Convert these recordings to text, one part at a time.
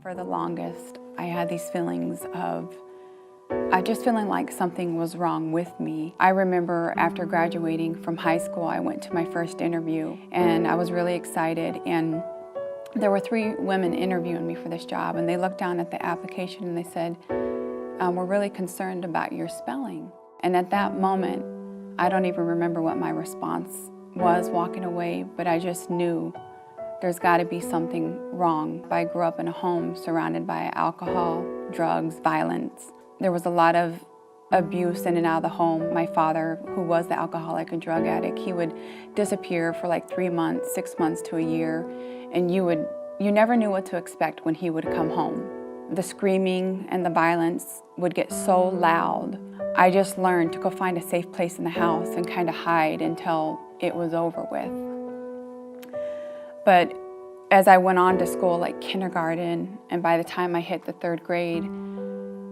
For the longest, I had these feelings of just feeling like something was wrong with me. I remember after graduating from high school, I went to my first interview and I was really excited, and there were 3 women interviewing me for this job, and they looked down at the application and they said, we're really concerned about your spelling. And at that moment, I don't even remember what my response was walking away, but I just knew there's got to be something wrong. I grew up in a home surrounded by alcohol, drugs, violence. There was a lot of abuse in and out of the home. My father, who was the alcoholic and drug addict, he would disappear for like 3 months, 6 months to a year, and you never knew what to expect when he would come home. The screaming and the violence would get so loud. I just learned to go find a safe place in the house and kind of hide until it was over with. But as I went on to school, like kindergarten, and by the time I hit the 3rd grade,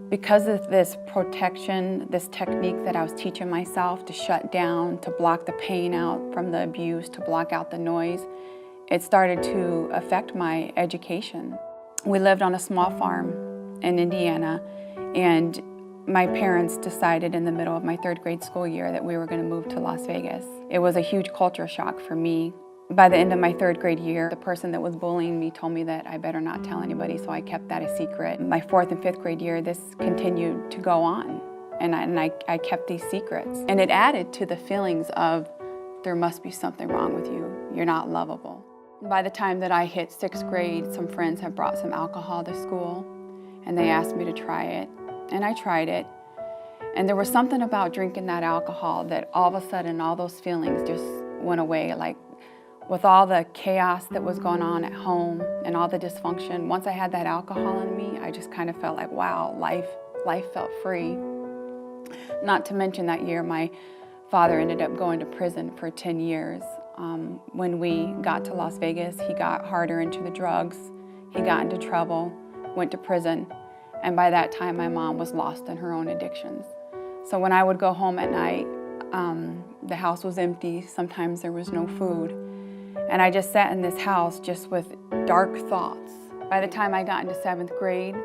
because of this protection, this technique that I was teaching myself to shut down, to block the pain out from the abuse, to block out the noise, it started to affect my education. We lived on a small farm in Indiana, and my parents decided in the middle of my 3rd grade school year that we were going to move to Las Vegas. It was a huge culture shock for me. By the end of my 3rd grade year, the person that was bullying me told me that I better not tell anybody, so I kept that a secret. My 4th and 5th grade year, this continued to go on, and I kept these secrets. And it added to the feelings of, there must be something wrong with you. You're not lovable. By the time that I hit 6th grade, some friends had brought some alcohol to school, and they asked me to try it, and I tried it. And there was something about drinking that alcohol that all of a sudden all those feelings just went away. Like, with all the chaos that was going on at home and all the dysfunction, once I had that alcohol in me, I just kind of felt like, wow, life felt free. Not to mention that year, my father ended up going to prison for 10 years. When we got to Las Vegas, he got harder into the drugs, he got into trouble, went to prison, and by that time my mom was lost in her own addictions. So when I would go home at night, the house was empty, sometimes there was no food. And I just sat in this house just with dark thoughts. By the time I got into 7th grade,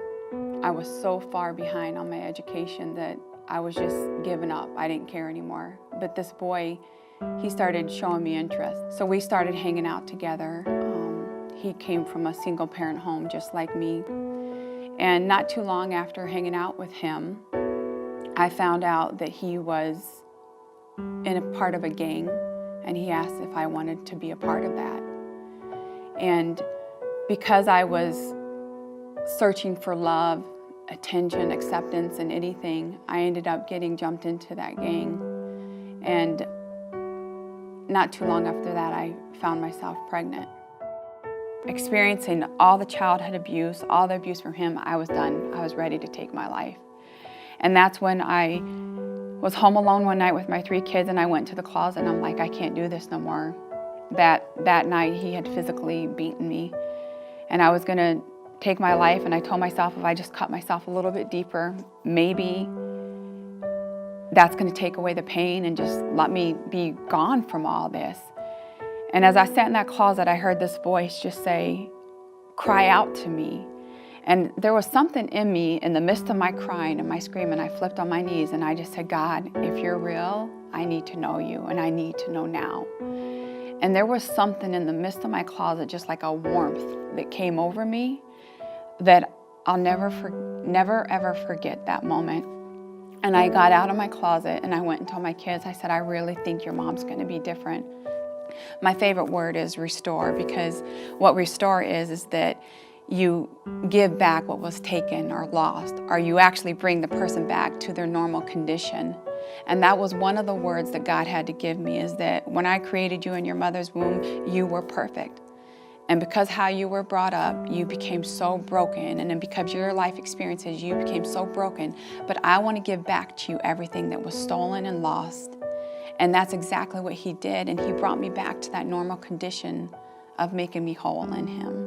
I was so far behind on my education that I was just giving up. I didn't care anymore. But this boy, he started showing me interest. So we started hanging out together. He came from a single parent home just like me. And not too long after hanging out with him, I found out that he was in a part of a gang, and he asked if I wanted to be a part of that. And because I was searching for love, attention, acceptance, and anything, I ended up getting jumped into that gang. And not too long after that, I found myself pregnant. Experiencing all the childhood abuse, all the abuse from him, I was done. I was ready to take my life. And that's when I was home alone one night with my 3 kids, and I went to the closet and I'm like, I can't do this no more. That night he had physically beaten me, and I was gonna take my life, and I told myself if I just cut myself a little bit deeper, maybe that's gonna take away the pain and just let me be gone from all this. And as I sat in that closet, I heard this voice just say, cry out to me. And there was something in me in the midst of my crying and my screaming. I flipped on my knees and I just said, God, if you're real, I need to know you, and I need to know now. And there was something in the midst of my closet, just like a warmth that came over me, that I'll never ever forget that moment. And I got out of my closet and I went and told my kids, I said, I really think your mom's gonna be different. My favorite word is restore, because what restore is that you give back what was taken or lost, or you actually bring the person back to their normal condition. And that was one of the words that God had to give me, is that when I created you in your mother's womb, you were perfect. And because how you were brought up, you became so broken. And then because your life experiences, you became so broken. But I want to give back to you everything that was stolen and lost. And that's exactly what he did. And he brought me back to that normal condition of making me whole in him.